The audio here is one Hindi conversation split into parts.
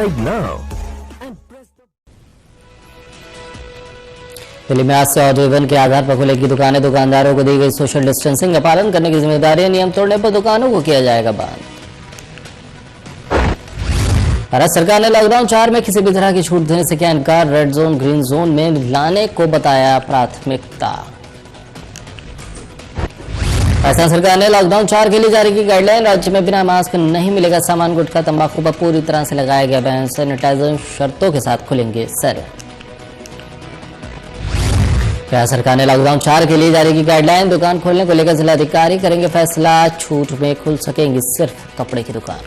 Subscribe now. दिल्ली में आज से ऑड इवन के आधार पर खुलेगी दुकानें। दुकानदारों को दी गई सोशल डिस्टेंसिंग का पालन करने की जिम्मेदारी है। नियम तोड़ने पर दुकानों को किया जाएगा बंद। भारत सरकार ने लॉकडाउन 4 में किसी भी तरह की छूट देने से किया इनकार। रेड जोन ग्रीन जोन में लाने को बताया प्राथमिकता। राजस्थान सरकार ने लॉकडाउन 4 के लिए जारी की गाइडलाइन। राज्य में बिना मास्क नहीं मिलेगा सामान। गुटखा तंबाकू पर पूरी तरह से लगाया गया बैन। सैनिटाइजर शर्तों के साथ खुलेंगे सर। बिहार सरकार ने लॉकडाउन 4 के लिए जारी की गाइडलाइन। दुकान खोलने को लेकर जिलाधिकारी करेंगे फैसला। छूट में खुल सकेंगी सिर्फ कपड़े की दुकान।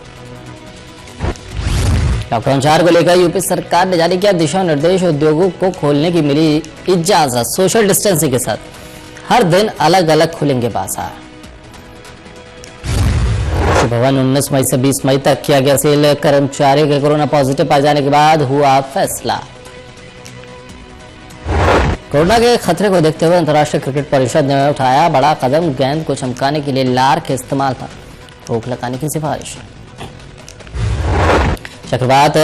लॉकडाउन 4 को लेकर यूपी सरकार ने जारी किया दिशा निर्देश। उद्योगों को खोलने की मिली इजाजत। सोशल डिस्टेंसिंग के साथ हर दिन अलग अलग खुलेंगे बाजार। भवन 19 मई से 20 मई तक किया गया सेल। कर्मचारी के कोरोना पॉजिटिव पाए जाने के बाद हुआ फैसला। कोरोना के खतरे को देखते हुए अंतर्राष्ट्रीय क्रिकेट परिषद ने उठाया बड़ा कदम। गेंद को चमकाने के लिए लार के इस्तेमाल पर रोक लगाने की सिफारिश। चक्रवात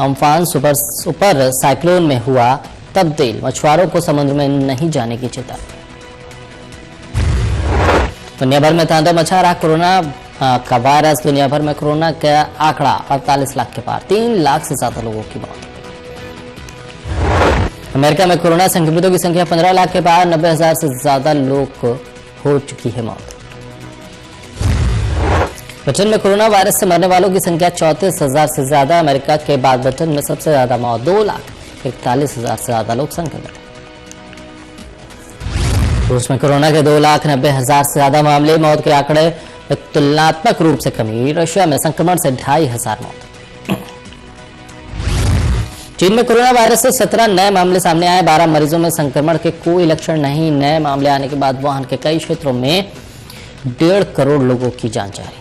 अम्फान सुपर साइक्लोन में हुआ तब्दील। मछुआरों को समुद्र में नहीं जाने की चेतावनी। दुनिया भर में तांडव मचा रहा कोरोना का वायरस। दुनिया भर में कोरोना का आंकड़ा 48 लाख के पार। 3 लाख से ज्यादा लोगों की मौत। अमेरिका में कोरोना संक्रमितों की संख्या 15 लाख के पार। 90,000 से ज्यादा लोग को हो चुकी है मौत। ब्रिटेन में कोरोना वायरस से मरने वालों की संख्या 34,000 से ज्यादा। अमेरिका के बाद ब्रिटेन में सबसे ज्यादा मौत। 2,41,000 से ज्यादा लोग संक्रमित। रूस में कोरोना के 2,90,000 से ज्यादा मामले। मौत के आंकड़े में तुलनात्मक रूप से कमी। रशिया में संक्रमण से 2,500 मौत। चीन में कोरोना वायरस से 17 नए मामले सामने आए। 12 मरीजों में संक्रमण के कोई लक्षण नहीं। नए मामले आने के बाद वुहान के कई क्षेत्रों में 1.5 करोड़ लोगों की जान जारी।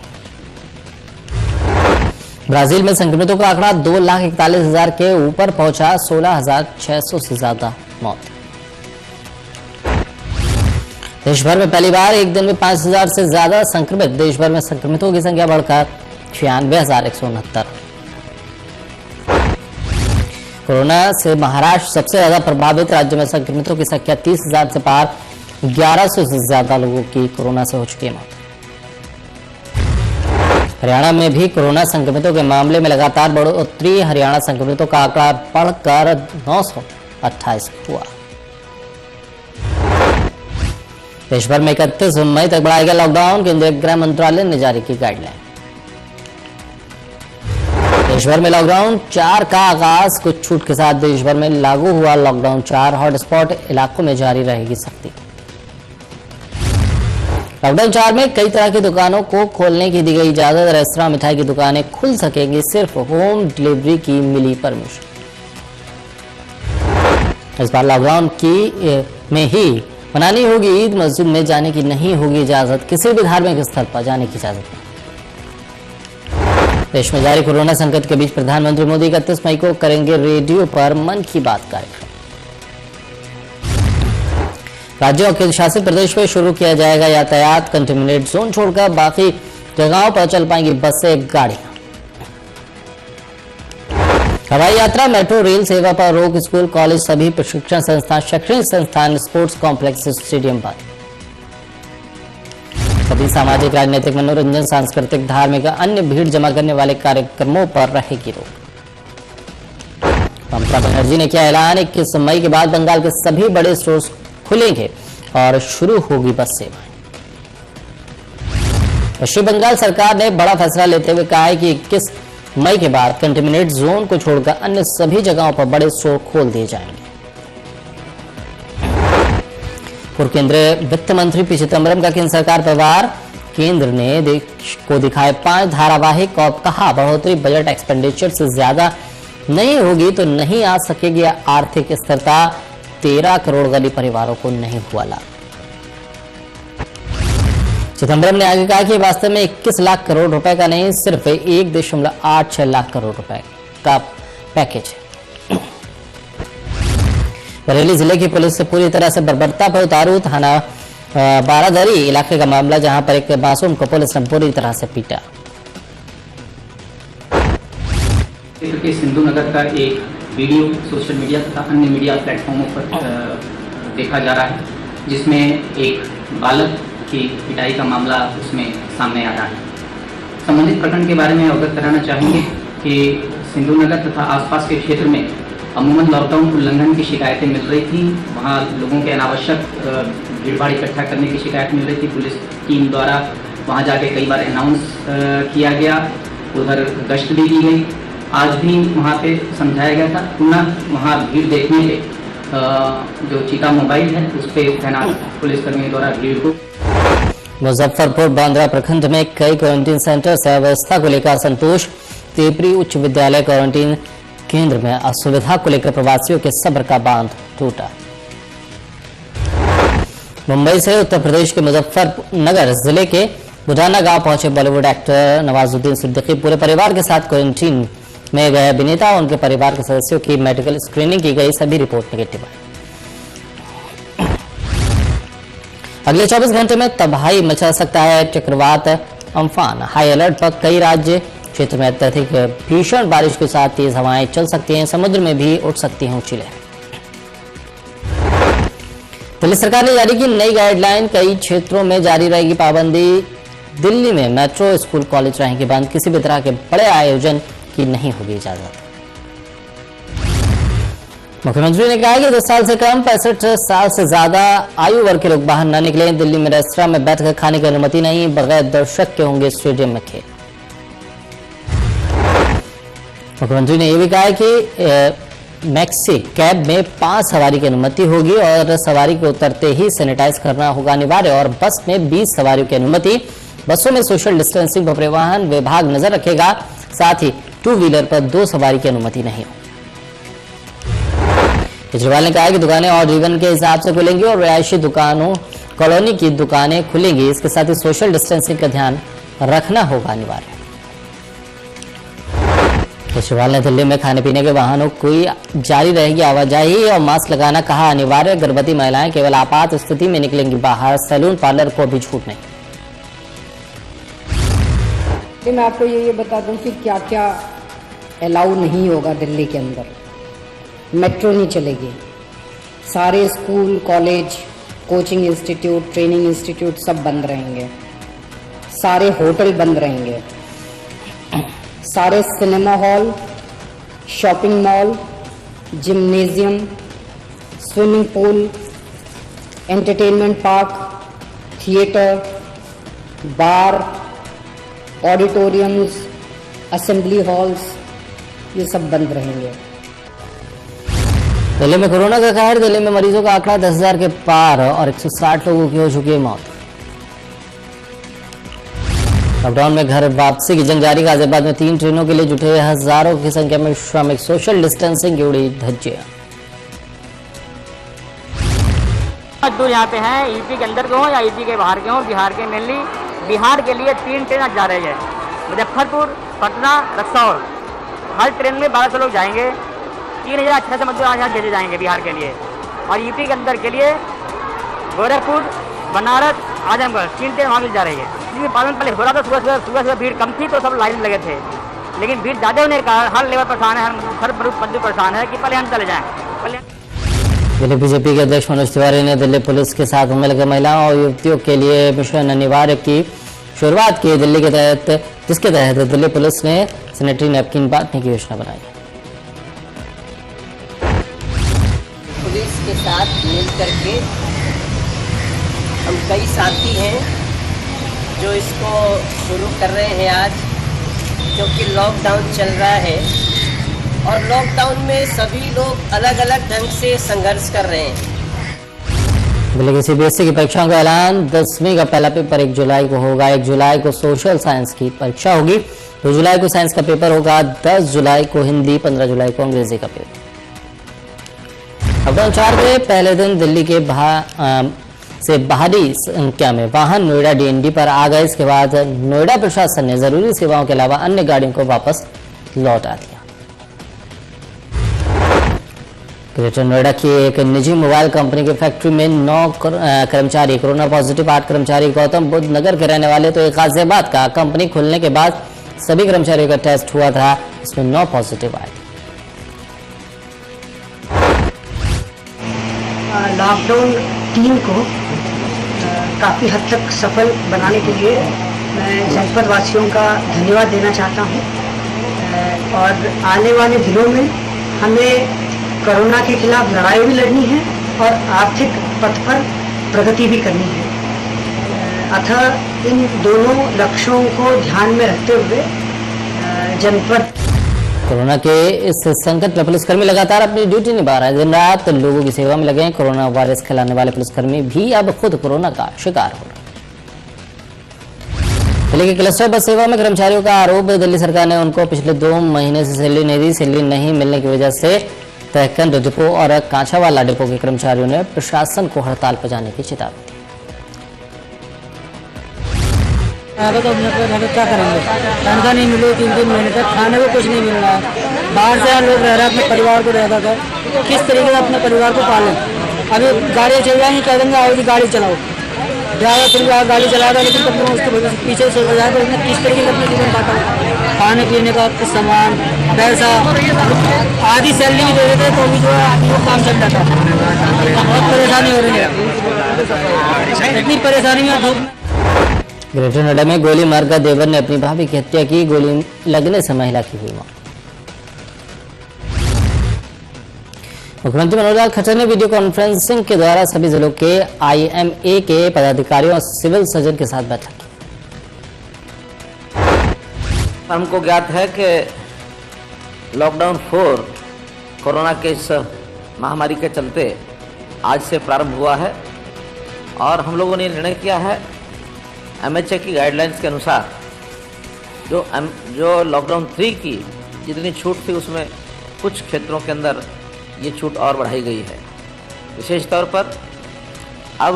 ब्राजील में संक्रमितों का आंकड़ा 2,41,000 के ऊपर पहुंचा। 16,600 से ज्यादा मौत। देश भर में पहली बार एक दिन में 5,000 से ज्यादा संक्रमित। देश भर में संक्रमितों की संख्या बढ़कर 96,169। कोरोना से महाराष्ट्र सबसे ज्यादा प्रभावित। राज्य में संक्रमितों की संख्या 30,000 से पार। 1100 से ज्यादा लोगों की कोरोना से हो चुकी है मौत। हरियाणा में भी कोरोना संक्रमितों के मामले में लगातार बढ़ोतरी। हरियाणा संक्रमितों का आंकड़ा बढ़कर 928 हुआ। देश भर में 31 मई तक बढ़ाया गया लॉकडाउन। केंद्रीय गृह मंत्रालय ने जारी की गाइडलाइन। देश भर में लॉकडाउन 4 का आगाज। कुछ छूट के साथ देश भर में लागू हुआ लॉकडाउन 4। हॉटस्पॉट इलाकों में जारी रहेगी सख्ती। लॉकडाउन 4 में कई तरह की दुकानों को खोलने की दी गई इजाजत। रेस्तरां मिठाई की दुकानें खुल सकेंगी। सिर्फ होम डिलीवरी की मिली परमिशन। इस बार लॉकडाउन में ही मनानी होगी ईद। मस्जिद में जाने की नहीं होगी इजाजत। किसी भी धार्मिक स्थल पर जाने की इजाजत नहीं। देश में जारी कोरोना संकट के बीच प्रधानमंत्री मोदी 31 मई को करेंगे रेडियो पर मन की बात कार्यक्रम। राज्यों और केंद्र शासित प्रदेश में शुरू किया जाएगा यातायात। कंटेनमेंट जोन छोड़कर बाकी जगहों पर चल पाएंगी बसें गाड़ियां। हवाई यात्रा मेट्रो रेल सेवा पर रोक। स्कूल कॉलेज सभी प्रशिक्षण संस्थान शैक्षणिक संस्थान स्पोर्ट्स कॉम्प्लेक्स स्टेडियम पर। सभी सामाजिक राजनीतिक मनोरंजन सांस्कृतिक धार्मिक अन्य भीड़ जमा करने वाले कार्यक्रमों पर रहेगी रोक। ममता बनर्जी ने किया ऐलान। 21 मई के बाद बंगाल के सभी बड़े स्टोर्स खुलेंगे और शुरू होगी बस सेवाएं। पश्चिम बंगाल सरकार ने बड़ा फैसला लेते हुए कहा है कि 21 मई के बाद कंटेनमेंट जोन को छोड़कर अन्य सभी जगहों पर बड़े स्टोर खोल दिए जाएंगे। पूर्व केंद्रीय वित्त मंत्री पी चिदम्बरम का केंद्र सरकार पर वार। केंद्र ने देश को दिखाए 5 धारावाहिक और कहा बढ़ोतरी बजट एक्सपेंडिचर से ज्यादा नहीं होगी तो नहीं आ सकेगी आर्थिक स्थिरता। 13 करोड़ गरीब परिवारों को नहीं हुआ लाभ। चिदम्बरम ने आगे कहा कि वास्तव में 21 लाख करोड़ रुपए का नहीं सिर्फ 1.86 लाख करोड़ रुपए का पैकेज है। बरेली जिले की पुलिस से पूरी तरह से बर्बरता पर उतारू। थाना बारादरी इलाके का मामला, जहां पर एक मासूम को पुलिस ने पूरी तरह से पीटा। क्षेत्र के सिंधु नगर का एक वीडियो सोशल मीडिया तथा अन्य मीडिया प्लेटफॉर्मों पर देखा जा रहा है, जिसमें एक बालक की पिटाई का मामला उसमें सामने आ रहा है। संबंधित प्रकरण के बारे में अवगत कराना चाहेंगे कि सिंधु नगर तथा आसपास के क्षेत्र में अमूमन लॉकडाउन उल्लंघन की शिकायतें मिल रही थी। वहाँ लोगों के अनावश्यक भीड़भाड़ इकट्ठा करने की शिकायत मिल रही थी। पुलिस टीम द्वारा वहाँ जाके कई बार अनाउंस किया गया, उधर गश्त भी की गई। आज भी वहाँ पे समझाया गया था। पुनः वहाँ भीड़ देखने पे जो चीता मोबाइल है उस पर तैनात पुलिसकर्मियों द्वारा भीड़ को। मुजफ्फरपुर बांद्रा प्रखंड में कई क्वारंटीन सेंटर से व्यवस्था को लेकर असंतोष। तेपरी उच्च विद्यालय क्वारंटीन केंद्र में असुविधा को लेकर प्रवासियों के सब्र का बांध टूटा। मुंबई से उत्तर प्रदेश के मुजफ्फरनगर जिले के बुढ़ाना गांव पहुंचे बॉलीवुड एक्टर नवाजुद्दीन सिद्दीकी पूरे परिवार के साथ क्वारंटीन में गए अभिनेता और उनके परिवार के सदस्यों की मेडिकल स्क्रीनिंग की गई, सभी रिपोर्ट नेगेटिव है। अगले 24 घंटे में तबाही मचा सकता है चक्रवात अम्फान। हाई अलर्ट पर कई राज्य क्षेत्र में अत्यधिक भीषण बारिश के साथ तेज हवाएं चल सकती हैं, समुद्र में भी उठ सकती हैं ऊंची लहरें। दिल्ली सरकार ने जारी की नई गाइडलाइन, कई क्षेत्रों में जारी रहेगी पाबंदी। दिल्ली में मेट्रो, स्कूल, कॉलेज रहेंगे बंद, किसी भी तरह के बड़े आयोजन की नहीं होगी इजाजत। मुख्यमंत्री ने कहा कि 10 साल से कम 65 साल से ज्यादा आयु वर्ग के लोग बाहर न निकले। दिल्ली में रेस्तरां में बैठकर खाने की अनुमति नहीं, बगैर दर्शक के होंगे स्टेडियम में खेल। मुख्यमंत्री ने यह भी कहा कि मैक्सी कैब में 5 सवारी की अनुमति होगी और सवारी को उतरते ही सैनिटाइज करना होगा अनिवार्य, और बस में 20 सवारियों की अनुमति। बसों में सोशल डिस्टेंसिंग पर परिवहन विभाग नजर रखेगा, साथ ही 2 व्हीलर पर 2 सवारी की अनुमति नहीं होगी। केजरीवाल ने कहा कि दुकानें ऑड इवन के हिसाब से खुलेंगी और रिहायशी दुकानों, कॉलोनी की दुकानें खुलेंगी। इसके साथ ही सोशल डिस्टेंसिंग का ध्यान रखना होगा अनिवार्य। केजरीवाल ने दिल्ली में खाने पीने के वाहनों की जारी रहेगी आवाजाही और मास्क लगाना कहा अनिवार्य। गर्भवती महिलाएं केवल आपात स्थिति में निकलेंगी बाहर, सैलून पार्लर को भी छूट नहीं। मैं आपको ये बता दूं कि क्या क्या अलाउ नहीं होगा दिल्ली के अंदर। मेट्रो नहीं चलेगी, सारे school, college, coaching institute, training institute सब बंद रहेंगे, सारे होटल बंद रहेंगे, सारे cinema hall, shopping mall, gymnasium, swimming pool, entertainment park, theatre, bar, auditoriums, assembly halls, ये सब बंद रहेंगे। दिल्ली में कोरोना का कहर। दिल्ली में मरीजों का आंकड़ा 10,000 के पार और 160 लोगों की हो चुकी है मौत। लॉकडाउन में घर वापसी की जंग जारी। गाजियाबाद में 3 ट्रेनों के लिए जुटे हजारों की संख्या में श्रमिक, सोशल डिस्टेंसिंग की उड़ी धज्जियां। मजदूर यहाँ पे हैं, यूपी के अंदर के हों या यूपी के बाहर के हों। बिहार के मेनली बिहार के लिए 3 ट्रेन आज जा रही है, मुजफ्फरपुर, पटना, रक्सौल। हर ट्रेन में 1200 लोग जाएंगे। 3,600 मजदूर आज यहाँ भेजे जाएंगे बिहार के लिए, और यूपी के अंदर के लिए गोरखपुर, बनारस, आजमगढ़ 3 ट्रेन वहाँ मिल जा रही है। जिसमें पालन पहले हो रहा था, सुबह भीड़ कम थी तो सब लाइन लगे थे, लेकिन भीड़ ज़्यादा होने के कारण हर लेबर परेशान है, हर मजदूर परेशान है कि पहले हम चले जाएँ। दिल्ली बीजेपी के अध्यक्ष मनोज तिवारी ने दिल्ली पुलिस के साथ मिलकर महिलाओं और युवतियों के लिए मिशन अनिवार्य की शुरुआत की। दिल्ली के तहत, जिसके तहत दिल्ली पुलिस ने सैनिटरी नैपकिन बांटने की योजना बनाई। पुलिस के साथ मिल करके हम कई साथी हैं जो इसको शुरू कर रहे हैं आज, क्योंकि लॉकडाउन चल रहा है और लॉकडाउन में सभी लोग अलग अलग ढंग से संघर्ष कर रहे हैं। दिल्ली की सीबीएसई की परीक्षाओं का ऐलान। 10वीं का पहला पेपर 1 जुलाई को होगा। 1 जुलाई को सोशल साइंस की परीक्षा होगी, 2 जुलाई को साइंस का पेपर होगा, 10 जुलाई को हिंदी, 15 जुलाई को अंग्रेजी का पेपर। लॉकडाउन 4 के पहले दिन दिल्ली के से भारी संख्या में वाहन नोएडा डीएनडी पर आ गए। इसके बाद नोएडा प्रशासन ने जरूरी सेवाओं के अलावा अन्य गाड़ियों को वापस लौटा दिया। ग्रेटर नोएडा की एक निजी मोबाइल कंपनी की फैक्ट्री में 9 कर्मचारी कोरोना पॉजिटिव। 8 कर्मचारी गौतम बुद्ध नगर के रहने वाले तो एक गाजियाबाद का। कंपनी खुलने के बाद सभी कर्मचारियों का टेस्ट हुआ था। इसमें 9 पॉजिटिव आए। लॉकडाउन 3 को काफ़ी हद तक सफल बनाने के लिए मैं जनपद वासियों का धन्यवाद देना चाहता हूँ और आने वाले दिनों में हमें कोरोना के खिलाफ लड़ाई भी लड़नी है और आर्थिक पथ पर प्रगति भी करनी है। अतः इन दोनों लक्ष्यों को ध्यान में रखते हुए जनपद कोरोना के इस संकट में पुलिसकर्मी लगातार अपनी ड्यूटी निभा रहे हैं। दिन रात लोगों की सेवा में लगे हैं। कोरोना वायरस फैलाने वाले पुलिसकर्मी भी अब खुद कोरोना का शिकार हो रहे हैं। दिल्ली के क्लस्टर बस सेवा में कर्मचारियों का आरोप, दिल्ली सरकार ने उनको पिछले 2 महीने से सैलरी नहीं दी। सैलरी नहीं मिलने की वजह से तहकंद डिपो और कांचावाला डिपो के कर्मचारियों ने प्रशासन को हड़ताल पर जाने की चेतावनी दी। तो अपने क्या करेंगे, तनख्वाह नहीं मिले 3-3 महीने तक, खाने को कुछ नहीं मिल रहा है। बाहर से लोग रह रहे हैं, अपने परिवार को रहता था, किस तरीके से अपने परिवार को पालें। अभी गाड़ी चल जाएंगी, कह देंगे आओ जी गाड़ी चलाओ, ड्राइवर फिर गाड़ी चलाएगा, लेकिन कब उसके पीछे से हो जाए तो उसने किस तरीके से अपने जीवन काटा। खाने पीने का कुछ सामान, पैसा, आधी सैलरी भी दे देते तो भी जो है वो काम चल जाता। बहुत परेशानी हो रही है, इतनी परेशानी है धूप में। ग्रेटर नोएडा में गोली मारकर देवर ने अपनी भाभी की हत्या की। गोली लगने से महिला की हुई मौत। मुख्यमंत्री मनोहर लाल खट्टर ने वीडियो कॉन्फ्रेंसिंग के द्वारा सभी जिलों के IMA के पदाधिकारियों और सिविल सर्जन के साथ बैठक की। हमको ज्ञात है कि लॉकडाउन 4 कोरोना के इस महामारी के चलते आज से प्रारंभ हुआ है और हम लोगों ने निर्णय किया है MHA की गाइडलाइंस के अनुसार जो लॉकडाउन 3 की जितनी छूट थी उसमें कुछ क्षेत्रों के अंदर ये छूट और बढ़ाई गई है। विशेष तौर पर अब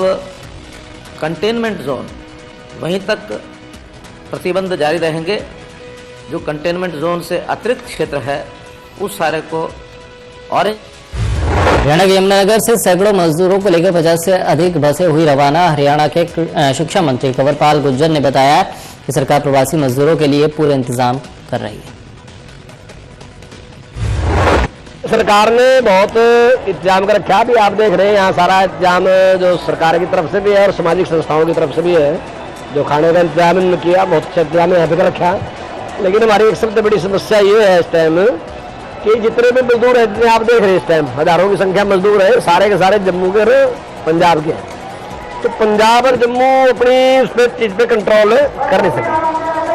कंटेनमेंट जोन वहीं तक प्रतिबंध जारी रहेंगे। जो कंटेनमेंट जोन से अतिरिक्त क्षेत्र है उस सारे को ऑरेंज। हरियाणा के यमुनानगर से सैकड़ों मजदूरों को लेकर 50 से अधिक बसें हुई रवाना। हरियाणा के शिक्षा मंत्री कंवरपाल गुर्जर ने बताया कि सरकार प्रवासी मजदूरों के लिए पूरे इंतजाम कर रही है। सरकार ने बहुत इंतजाम कर रखा भी, आप देख रहे हैं यहाँ सारा इंतजाम जो सरकार की तरफ से भी है और सामाजिक संस्थाओं की तरफ से भी है। जो खाने का इंतजाम इन्होंने किया, बहुत अच्छा इंतजाम यहाँ पे कर रखा। लेकिन हमारी एक सबसे बड़ी समस्या ये है इस टाइम कि जितने भी मजदूर हैं, जितने आप देख रहे हैं इस टाइम हजारों की संख्या मजदूर है, सारे के सारे जम्मू के और पंजाब के हैं। तो पंजाब और जम्मू अपनी उस पर चीज़ पे कंट्रोल कर नहीं सके।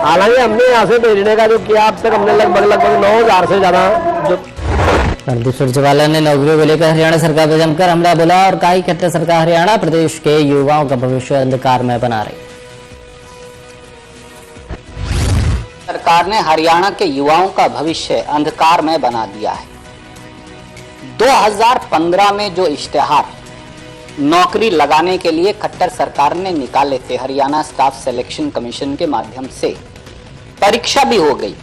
हालांकि हमने यहाँ से भेजने का जो किया, अब तक हमने लगभग 9,000 से ज़्यादा जो। रणदीप सुरजेवाला ने नौकरियों को लेकर हरियाणा सरकार पर जमकर हमला बोला और कहा कि खट्टर सरकार हरियाणा प्रदेश के युवाओं का भविष्य अंधकार में बना रही। सरकार ने हरियाणा के युवाओं का भविष्य अंधकार में बना दिया है। 2015 में जो इश्तेहार नौकरी लगाने के लिए खट्टर सरकार ने निकाले थे, हरियाणा स्टाफ सिलेक्शन कमीशन के माध्यम से परीक्षा भी हो गई,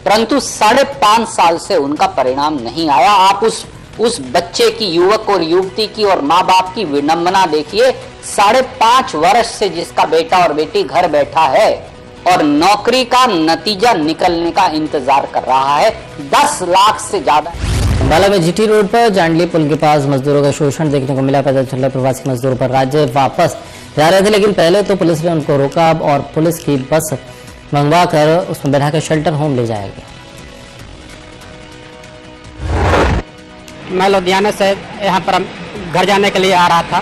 परंतु 5.5 साल से उनका परिणाम नहीं आया। आप उस बच्चे की, युवक और युवती की और माँ बाप की विडंबना देखिए। 5.5 वर्ष से जिसका बेटा और बेटी घर बैठा है और नौकरी का नतीजा निकलने का इंतजार कर रहा है। 10 लाख से ज्यादा। अंबाला में GT रोड पर जांडली पुल के पास मजदूरों का शोषण देखने को मिला। पैदल चल रहे प्रवासी मजदूरों पर राज्य वापस जा रहे थे, लेकिन पहले तो पुलिस ने उनको रोका और पुलिस की बस मंगवा कर उसमें बैठाकर शेल्टर होम ले जाया गया। मैं लुधियाना से यहाँ पर घर जाने के लिए आ रहा था,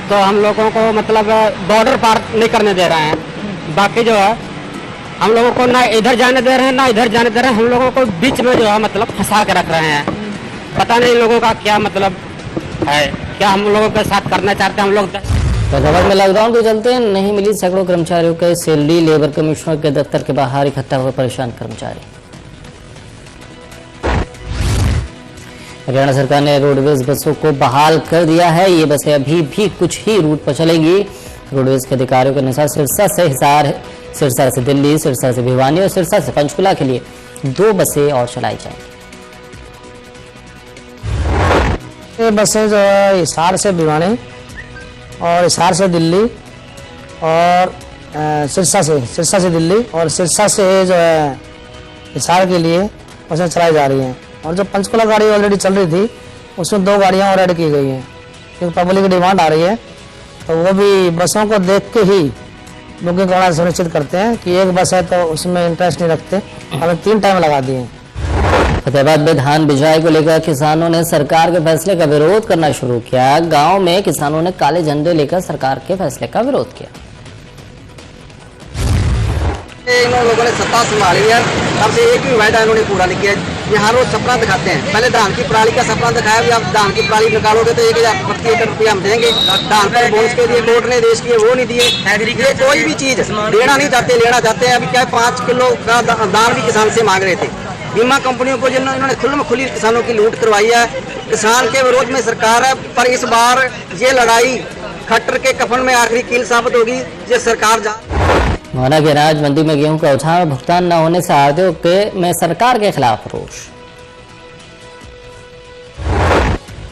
तो हम लोगों को मतलब बॉर्डर पार नहीं करने दे रहे हैं। बाकी जो है हम लोगों को ना इधर जाने दे रहे हैं ना इधर जाने दे रहे हैं। हम लोगों को बीच में जो है मतलब फंसा के रख रहे हैं। पता नहीं लोगों का क्या मतलब है, क्या हम लोगों के साथ करना चाहते हैं हम लोग। फैजाबाद में लॉकडाउन के चलते नहीं मिली सैकड़ों कर्मचारियों के सैलरी। लेबर कमिश्नर के दफ्तर के बाहर इकट्ठा हुए परेशान कर्मचारी। हरियाणा सरकार ने रोडवेज बसों को बहाल कर दिया है। ये बसें अभी भी कुछ ही रूट पर चलेंगी। रोडवेज के अधिकारियों के अनुसार सिरसा से हिसार, सिरसा से दिल्ली, सिरसा से भिवानी और सिरसा से पंचकुला के लिए 2 बसें और चलाई जाएंगी। ये बसें जो है हिसार से भिवानी और हिसार से दिल्ली और सिरसा से दिल्ली और सिरसा से जो है प्रचार के लिए बसें चलाई जा रही हैं। और जो पंचकुला गाड़ी ऑलरेडी चल रही थी उसमें 2 गाड़ियाँ और ऐड की गई हैं, क्योंकि पब्लिक की डिमांड आ रही है, तो वो भी बसों को देख के ही बुकिंग करना सुनिश्चित करते हैं कि एक बस है तो उसमें इंटरेस्ट नहीं रखते। हमें 3 टाइम लगा दिए। फतेहाबाद में धान बिजाई को लेकर किसानों ने सरकार के फैसले का विरोध करना शुरू किया। गांव में किसानों ने काले झंडे लेकर सरकार के फैसले का विरोध किया। इन लोगों ने सत्ता संभाली है, तब से एक भी वायदा इन्होंने पूरा नहीं किया। यहाँ रोज सपना दिखाते हैं, पहले धान की पराली का सपना दिखाया, भी आप धान की पराली निकालोगे तो 1000 प्रति एकड़ रुपया हम देंगे। धान पर बोनस के दिए, कोर्ट ने देश किए, वो नहीं दिए। ये कोई भी चीज देना नहीं चाहते, लेना चाहते हैं। अभी क्या 5 किलो का दान भी किसान से मांग रहे थे। बीमा कंपनियों को जिन्होंने खुली किसानों की लूट करवाई है, किसान के विरोध में सरकार है। पर इस बार ये लड़ाई खट्टर के कफन में आखिरी कील साबित होगी। ये सरकार मोहना की अनाज मंडी में गेहूं का उठाव और भुगतान न होने से आढ़तियों के में सरकार के खिलाफ रोष।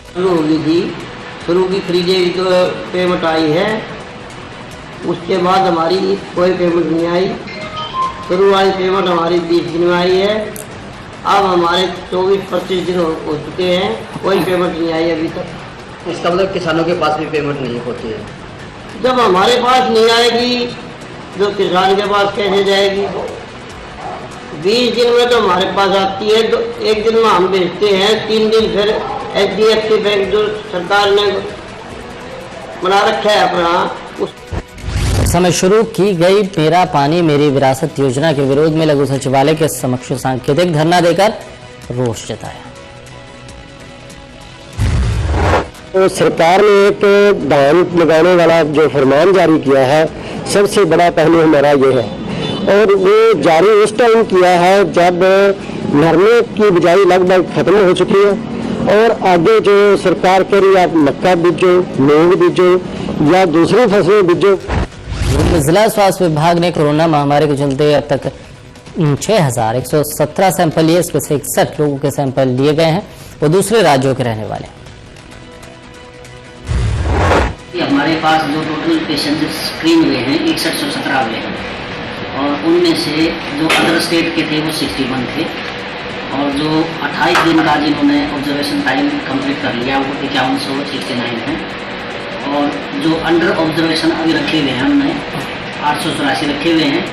शुरू होगी थी, शुरू की फ्रीजे जो पेमेंट आई है, उसके बाद हमारी कोई पेमेंट नहीं आई। शुरू वाली पेमेंट हमारी 20 दिन में आई है, अब हमारे 24-25 दिन हो चुके हैं, कोई पेमेंट नहीं आई अभी तक। इसका मतलब किसानों के पास भी पेमेंट नहीं होती है। जब हमारे पास नहीं आएगी जो किसान के पास कैसे जाएगी? 20 दिन में तो हमारे पास आती है, तो एक दिन में हम भेजते हैं, 3 दिन फिर HDFC बैंक जो सरकार ने बना रखा है अपना इस समय शुरू की गई मेरा पानी मेरी विरासत योजना के विरोध में लघु सचिवालय के समक्ष सांकेतिक धरना देकर रोष जताया। तो सरकार ने एक धान लगाने वाला जो फरमान जारी किया है, सबसे बड़ा पहलू हमारा ये है, और वो जारी उस टाइम किया है जब नरमे की बिजाई लगभग खत्म हो चुकी है, और आगे जो सरकार कह रही है आप मक्का बीजो, मूंग बीजो या दूसरी फसलें बीजो। जिला स्वास्थ्य विभाग ने कोरोना महामारी के चलते अब तक 6117 सैंपल लिए, इसमें से 61 लोगों के सैंपल लिए गए हैं, वो दूसरे राज्यों के रहने वाले। हमारे पास जो टोटल पेशेंट स्क्रीन हुए हैं 6117 हुए हैं, और उनमें से जो अदर स्टेट के थे वो 61 थे, और जो 28 दिन का जिन्होंने ऑब्जर्वेशन टाइम कंप्लीट कर लिया वो 5169 हैं, और जो अंडर ऑब्जर्वेशन अभी रखे हुए हैं हमने 884 रखे हुए हैं।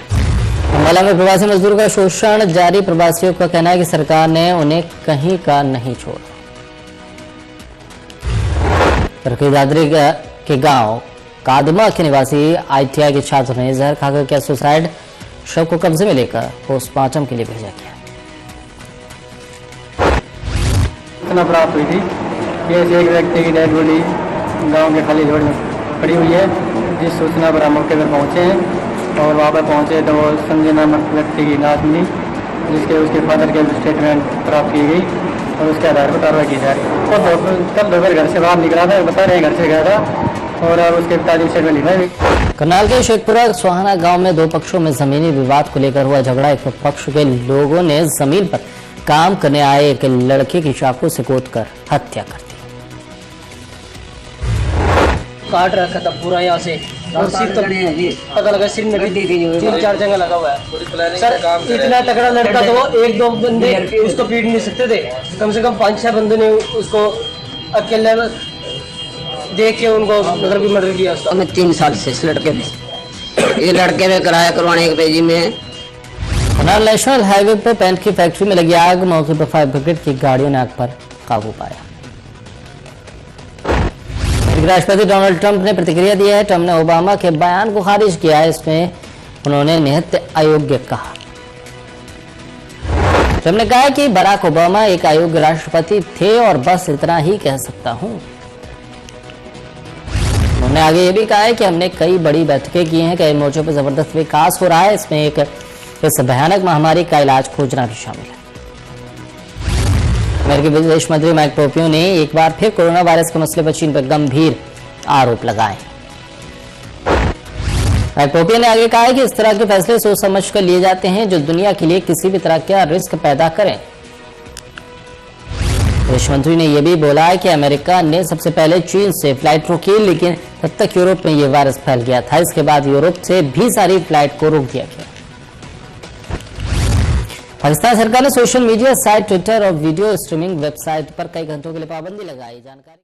अंबाला में प्रवासी मजदूर का शोषण जारी। प्रवासियों का कहना है कि सरकार ने उन्हें कहीं का नहीं छोड़ा। तरकी दादरी के गांव कादमा के निवासी ITI के छात्र ने जहर खाकर किया सुसाइड। शव को कब्जे में लेकर पोस्टमार्टम के लिए भेजा गया। सूचना प्राप्त हुई थी कि ऐसे एक व्यक्ति की डेड बॉडी गांव के खाली रोड में पड़ी हुई है, जिस सूचना पर हम मौके पर पहुंचे हैं, और वहां पर पहुंचे तो संजय नामक व्यक्ति की लाश मिली, जिसके उसके फादर के स्टेटमेंट प्राप्त की गई और उसके आधार पर कार्रवाई की जा रही है। और कल दोपहर घर से बाहर निकला था, बता रहे हैं घर से गया था, और अब उसके पिताजी स्टेटमेंट लिखा। करनाल के शेखपुरा सोहाना गांव में 2 पक्षों में जमीनी विवाद को लेकर हुआ झगड़ा। एक पक्ष के लोगों ने जमीन पर काम करने आए एक लड़के की चाकू से गोदकर हत्या कर दी। काट रखा था पूरा यहाँ से, और सिर तो पता लगा सिर में 3-4 जगह लगा हुआ है। सर इतना तगड़ा लड़का तो 1-2 बंदे उसको पीट नहीं सकते थे, कम से कम 5-6 बंदों ने उसको अकेले देख के उनको मतलब भी मर्डर किया उसका। मैं 3 साल से इस लड़के में ये लड़के में कराया करवाने के पेजी में। करनाल नेशनल हाईवे पर पेंट की फैक्ट्री में लगी आग। मौके पर फायर ब्रिगेड की गाड़ियों ने आग पर काबू पाया। राष्ट्रपति डोनाल्ड ट्रंप ने प्रतिक्रिया दी है। ट्रंप ने ओबामा के बयान को खारिज किया है। इसमें उन्होंने निहत्त अयोग्य कहा। ट्रंप ने कहा कि बराक ओबामा एक अयोग्य राष्ट्रपति थे और बस इतना ही कह सकता हूं। उन्होंने आगे ये भी कहा है कि हमने कई बड़ी बैठकें की हैं, कई मोर्चों पर जबरदस्त विकास हो रहा है, इसमें इस भयानक महामारी का इलाज खोजना भी शामिल है। अमेरिकी विदेश मंत्री माइक पोम्पियो ने एक बार फिर कोरोना वायरस के मसले पर चीन पर गंभीर आरोप लगाए। माइक पोम्पियो ने आगे कहा है कि इस तरह के फैसले सोच समझ कर लिए जाते हैं जो दुनिया के लिए किसी भी तरह का रिस्क पैदा करें। विदेश मंत्री ने यह भी बोला है कि अमेरिका ने सबसे पहले चीन से फ्लाइट रोकी, लेकिन तब तक यूरोप में यह वायरस फैल गया था। इसके बाद यूरोप से भी सारी फ्लाइट को रोक दिया गया। पाकिस्तान सरकार ने सोशल मीडिया साइट ट्विटर और वीडियो स्ट्रीमिंग वेबसाइट पर कई घंटों के लिए पाबंदी लगाई। जानकारी